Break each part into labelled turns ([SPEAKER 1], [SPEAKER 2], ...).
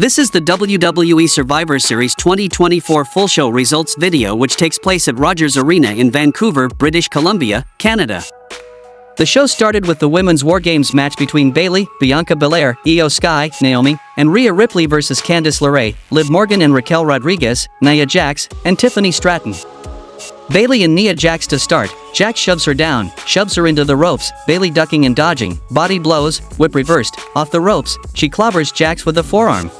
[SPEAKER 1] This is the WWE Survivor Series 2024 full show results video, which takes place at Rogers Arena in Vancouver, British Columbia, Canada. The show started with the Women's War Games match between Bayley, Bianca Belair, Io Sky, Naomi, and Rhea Ripley versus Candice LeRae, Liv Morgan and Raquel Rodriguez, Nia Jax, and Tiffany Stratton. Bayley and Nia Jax to start. Jax shoves her down, shoves her into the ropes, Bayley ducking and dodging, body blows, whip reversed, off the ropes, she clobbers Jax with a forearm.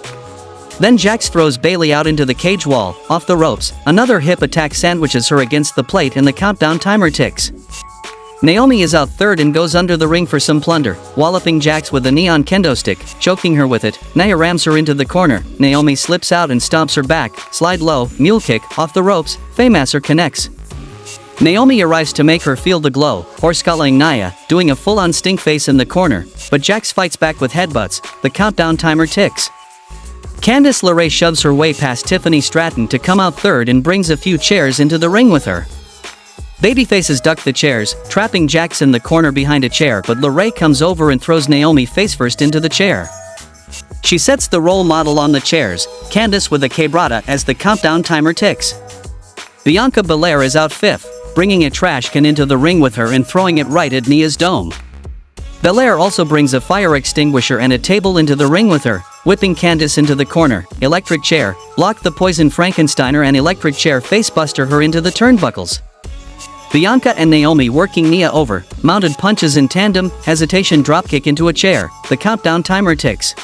[SPEAKER 1] Then Jax throws Bayley out into the cage wall, off the ropes, another hip attack sandwiches her against the plate and the countdown timer ticks. Naomi is out third and goes under the ring for some plunder, walloping Jax with a neon kendo stick, choking her with it. Nia rams her into the corner, Naomi slips out and stomps her back, slide low, mule kick, off the ropes, Fameasser connects. Naomi arrives to make her feel the glow, horse-collaring Nia, doing a full-on stink face in the corner, but Jax fights back with headbutts, the countdown timer ticks. Candice LeRae shoves her way past Tiffany Stratton to come out third and brings a few chairs into the ring with her. Babyfaces duck the chairs, trapping Jax in the corner behind a chair, but LeRae comes over and throws Naomi face first into the chair. She sets the role model on the chairs, Candice with a quebrada as the countdown timer ticks. Bianca Belair is out fifth, bringing a trash can into the ring with her and throwing it right at Nia's dome. Belair also brings a fire extinguisher and a table into the ring with her, whipping Candice into the corner, electric chair, block the poison Frankensteiner and electric chair facebuster her into the turnbuckles. Bianca and Naomi working Nia over, mounted punches in tandem, hesitation dropkick into a chair, the countdown timer ticks.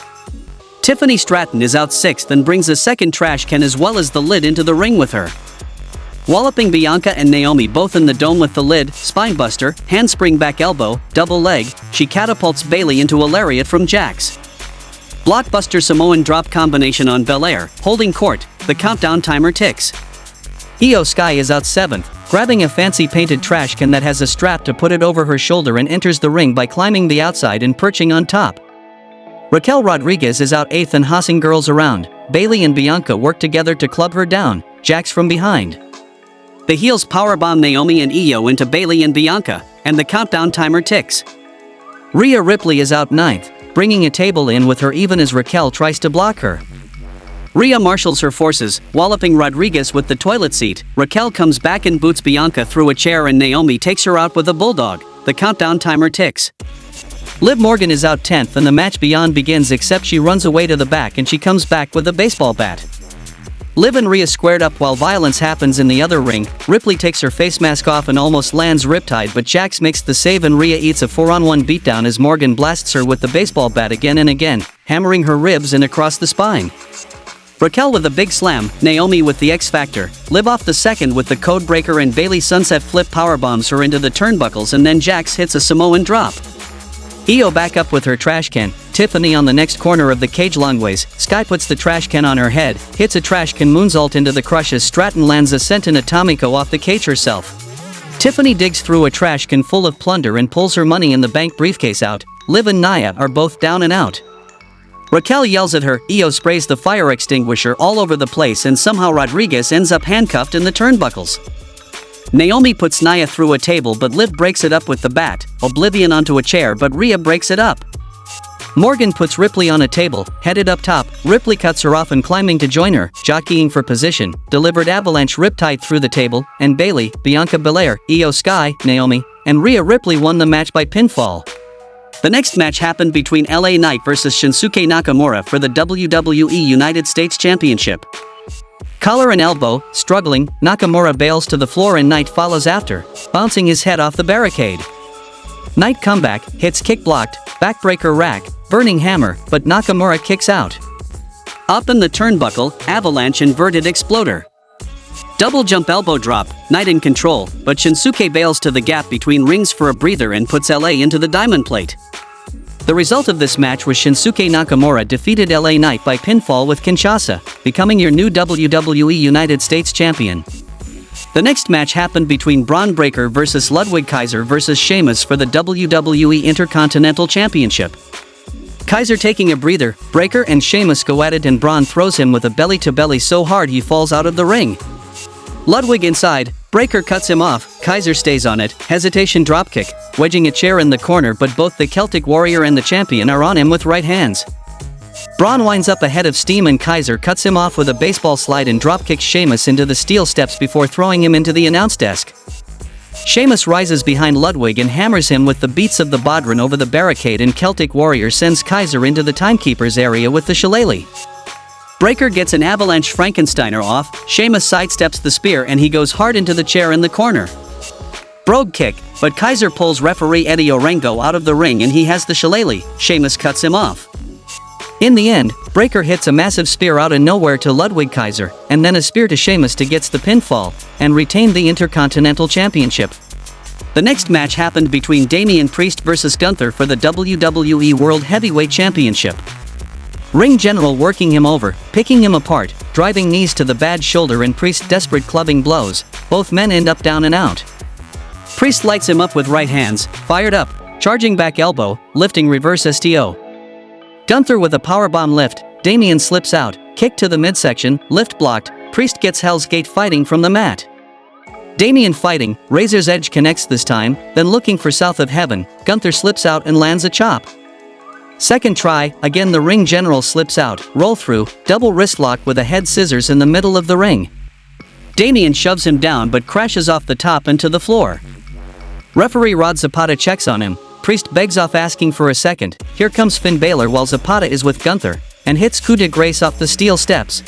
[SPEAKER 1] Tiffany Stratton is out sixth and brings a second trash can as well as the lid into the ring with her. Walloping Bianca and Naomi both in the dome with the lid, spinebuster, handspring back elbow, double leg, she catapults Bayley into a lariat from Jax. Blockbuster Samoan drop combination on Belair, holding court, the countdown timer ticks. Io Sky is out seventh, grabbing a fancy painted trash can that has a strap to put it over her shoulder and enters the ring by climbing the outside and perching on top. Raquel Rodriguez is out eighth and hossing girls around. Bayley and Bianca work together to club her down, Jax from behind. The heels powerbomb Naomi and Io into Bayley and Bianca, and the countdown timer ticks. Rhea Ripley is out ninth, bringing a table in with her even as Raquel tries to block her. Rhea marshals her forces, walloping Rodriguez with the toilet seat. Raquel comes back and boots Bianca through a chair and Naomi takes her out with a bulldog. The countdown timer ticks. Liv Morgan is out 10th and the match beyond begins, except she runs away to the back and she comes back with a baseball bat. Liv and Rhea squared up while violence happens in the other ring. Ripley takes her face mask off and almost lands riptide, but Jax makes the save and Rhea eats a 4-on-1 beatdown as Morgan blasts her with the baseball bat again and again, hammering her ribs and across the spine. Raquel with a big slam, Naomi with the X Factor, Liv off the second with the code breaker and Bayley sunset flip powerbombs her into the turnbuckles, and then Jax hits a Samoan drop. Io back up with her trash can, Tiffany on the next corner of the cage longways, Sky puts the trash can on her head, hits a trash can moonsault into the crush as Stratton lands a senton atomico off the cage herself. Tiffany digs through a trash can full of plunder and pulls her money in the bank briefcase out. Liv and Nia are both down and out. Raquel yells at her, Io sprays the fire extinguisher all over the place and somehow Rodriguez ends up handcuffed in the turnbuckles. Naomi puts Nia through a table but Liv breaks it up with the bat, Oblivion onto a chair but Rhea breaks it up. Morgan puts Ripley on a table, headed up top, Ripley cuts her off and climbing to join her, jockeying for position, delivered avalanche riptide through the table, and Bayley, Bianca Belair, Io Sky, Naomi, and Rhea Ripley won the match by pinfall. The next match happened between LA Knight versus Shinsuke Nakamura for the WWE United States Championship. Collar and elbow, struggling, Nakamura bails to the floor and Knight follows after, bouncing his head off the barricade. Knight comeback, hits kick blocked, backbreaker rack, burning hammer, but Nakamura kicks out. Up in the turnbuckle, avalanche inverted exploder. Double jump elbow drop, Knight in control, but Shinsuke bails to the gap between rings for a breather and puts LA into the diamond plate. The result of this match was Shinsuke Nakamura defeated LA Knight by pinfall with Kinshasa, becoming your new WWE United States Champion. The next match happened between Bron Breakker versus Ludwig Kaiser versus Sheamus for the WWE Intercontinental Championship. Kaiser taking a breather, Breakker and Sheamus go at it and Bron throws him with a belly-to-belly so hard he falls out of the ring. Ludwig inside, Breakker cuts him off, Kaiser stays on it, hesitation dropkick, wedging a chair in the corner, but both the Celtic Warrior and the champion are on him with right hands. Bron winds up ahead of steam and Kaiser cuts him off with a baseball slide and dropkicks Sheamus into the steel steps before throwing him into the announce desk. Sheamus rises behind Ludwig and hammers him with the beats of the Bodhrán over the barricade, and Celtic Warrior sends Kaiser into the timekeeper's area with the shillelagh. Breakker gets an avalanche Frankensteiner off, Sheamus sidesteps the spear and he goes hard into the chair in the corner. Brogue kick, but Kaiser pulls referee Eddie Orengo out of the ring and he has the shillelagh. Sheamus cuts him off. In the end, Breakker hits a massive spear out of nowhere to Ludwig Kaiser, and then a spear to Sheamus to get the pinfall, and retain the Intercontinental Championship. The next match happened between Damian Priest vs Gunther for the WWE World Heavyweight Championship. Ring General working him over, picking him apart, driving knees to the bad shoulder and Priest desperate clubbing blows. Both men end up down and out. Priest lights him up with right hands, fired up, charging back elbow, lifting reverse STO. Gunther with a powerbomb lift, Damian slips out, kick to the midsection, lift blocked, Priest gets Hell's Gate fighting from the mat. Damian fighting, Razor's Edge connects this time, then looking for South of Heaven, Gunther slips out and lands a chop. Second try, again the Ring General slips out, roll through, double wrist lock with a head scissors in the middle of the ring. Damian shoves him down but crashes off the top and to the floor. Referee Rod Zapata checks on him. Priest begs off asking for a second. Here comes Finn Balor while Zapata is with Gunther, and hits coup de grace off the steel steps.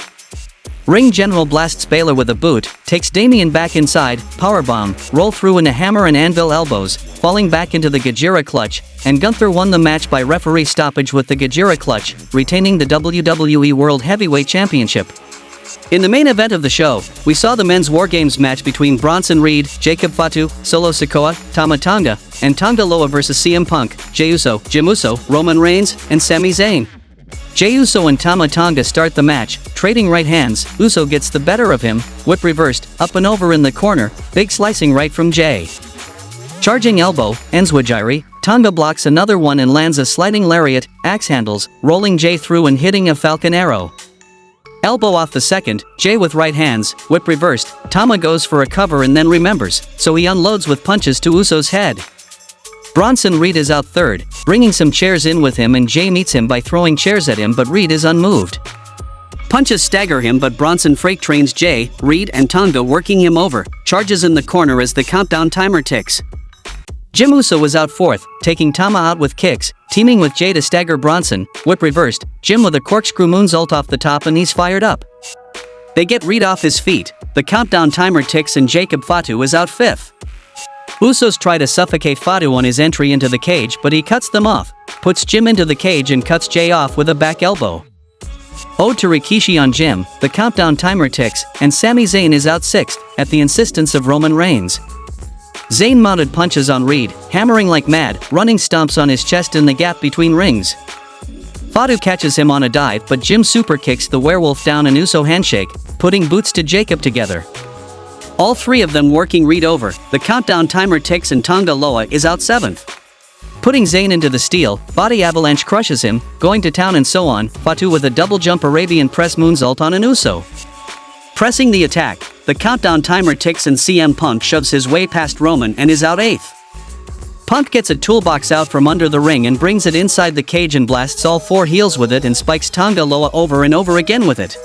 [SPEAKER 1] Ring General blasts Balor with a boot, takes Damian back inside, powerbomb, roll through into hammer and anvil elbows, falling back into the Gajira clutch, and Gunther won the match by referee stoppage with the Gajira clutch, retaining the WWE World Heavyweight Championship. In the main event of the show, we saw the men's War Games match between Bronson Reed, Jacob Fatu, Solo Sikoa, Tama Tonga, and Tonga Loa vs CM Punk, Jey Uso, Jim Uso, Roman Reigns, and Sami Zayn. Jey Uso and Tama Tonga start the match, trading right hands. Uso gets the better of him, whip reversed, up and over in the corner, big slicing right from Jey. Charging elbow, Enzwajiri, Tonga blocks another one and lands a sliding lariat, axe handles, rolling Jey through and hitting a falcon arrow. Elbow off the second, Jey with right hands, whip reversed, Tama goes for a cover and then remembers, so he unloads with punches to Uso's head. Bronson Reed is out third, bringing some chairs in with him, and Jey meets him by throwing chairs at him, but Reed is unmoved. Punches stagger him, but Bronson freight trains Jey, Reed and Tonga, working him over, charges in the corner as the countdown timer ticks. Jim Uso was out fourth, taking Tama out with kicks, teaming with Jey to stagger Bronson, whip reversed, Jim with a corkscrew moonsault off the top and he's fired up. They get Reed off his feet, the countdown timer ticks and Jacob Fatu is out fifth. Usos try to suffocate Fatu on his entry into the cage, but he cuts them off, puts Jim into the cage and cuts Jey off with a back elbow. Ode to Rikishi on Jim, the countdown timer ticks, and Sami Zayn is out sixth, at the insistence of Roman Reigns. Zayn mounted punches on Reed, hammering like mad, running stomps on his chest in the gap between rings. Fatu catches him on a dive, but Jim super kicks the werewolf down an Uso handshake, putting boots to Jacob together. All three of them working Reed over, the countdown timer ticks and Tonga Loa is out seventh. Putting Zayn into the steel, body avalanche crushes him, going to town and so on, Fatu with a double jump Arabian press moonsault on an Uso. Pressing the attack, the countdown timer ticks and CM Punk shoves his way past Roman and is out eighth. Punk gets a toolbox out from under the ring and brings it inside the cage and blasts all four heels with it and spikes Tonga Loa over and over again with it.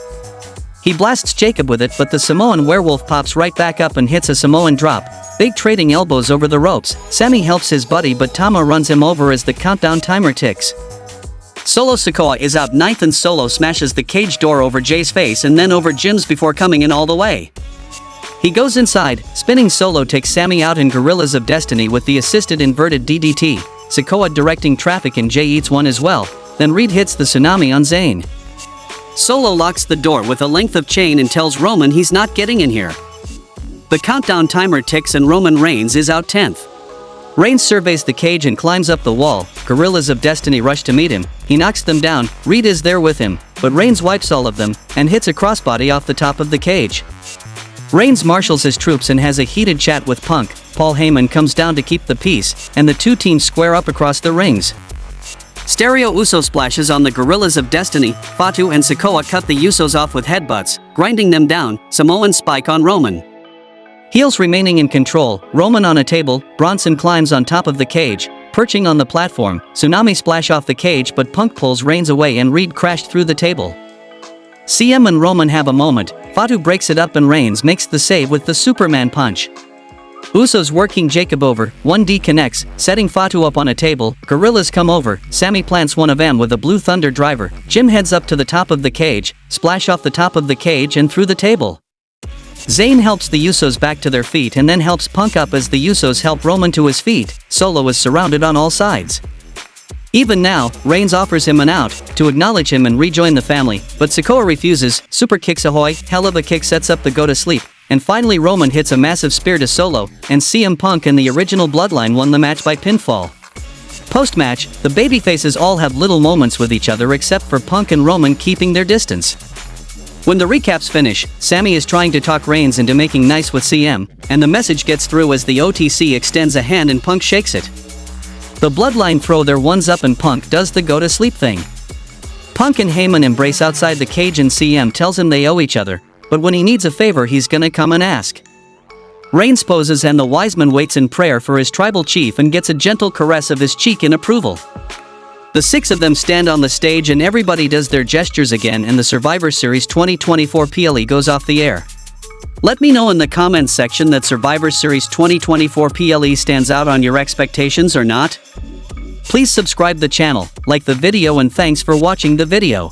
[SPEAKER 1] He blasts Jacob with it, but the Samoan werewolf pops right back up and hits a Samoan drop, big trading elbows over the ropes. Sami helps his buddy but Tama runs him over as the countdown timer ticks. Solo Sikoa is out ninth and Solo smashes the cage door over Jey's face and then over Jim's before coming in all the way. He goes inside, spinning Solo takes Sami out in Gorillas of Destiny with the assisted inverted DDT, Sikoa directing traffic and Jey eats one as well, then Reed hits the tsunami on Zayn. Solo locks the door with a length of chain and tells Roman he's not getting in here. The countdown timer ticks and Roman Reigns is out 10th. Reigns surveys the cage and climbs up the wall, Gorillas of Destiny rush to meet him, he knocks them down, Reed is there with him, but Reigns wipes all of them, and hits a crossbody off the top of the cage. Reigns marshals his troops and has a heated chat with Punk, Paul Heyman comes down to keep the peace, and the two teams square up across the rings. Stereo Uso splashes on the Gorillas of Destiny, Fatu and Sikoa cut the Usos off with headbutts, grinding them down, Samoan spike on Roman. Heels remaining in control, Roman on a table, Bronson climbs on top of the cage, Perching on the platform, Tsunami splash off the cage but Punk pulls Reigns away and Reed crashed through the table. CM and Roman have a moment, Fatu breaks it up and Reigns makes the save with the Superman punch. Usos working Jacob over, 1D connects, setting Fatu up on a table, Gorillas come over, Sammy plants one of them with a Blue Thunder driver, Jim heads up to the top of the cage, splash off the top of the cage and through the table. Zayn helps the Usos back to their feet and then helps Punk up as the Usos help Roman to his feet. Solo is surrounded on all sides. Even now, Reigns offers him an out, to acknowledge him and rejoin the family, but Sikoa refuses, super kicks ahoy, hell of a kick sets up the go to sleep, and finally Roman hits a massive spear to Solo, and CM Punk and the original Bloodline won the match by pinfall. Post-match, the babyfaces all have little moments with each other except for Punk and Roman keeping their distance. When the recaps finish, Sammy is trying to talk Reigns into making nice with CM, and the message gets through as the OTC extends a hand and Punk shakes it. The Bloodline throw their ones up and Punk does the go-to-sleep thing. Punk and Heyman embrace outside the cage and CM tells him they owe each other, but when he needs a favor he's gonna come and ask. Reigns poses and the Wiseman waits in prayer for his tribal chief and gets a gentle caress of his cheek in approval. The six of them stand on the stage and everybody does their gestures again and the Survivor Series 2024 PLE goes off the air. Let me know in the comments section that Survivor Series 2024 PLE stands out on your expectations or not. Please subscribe the channel, like the video and thanks for watching the video.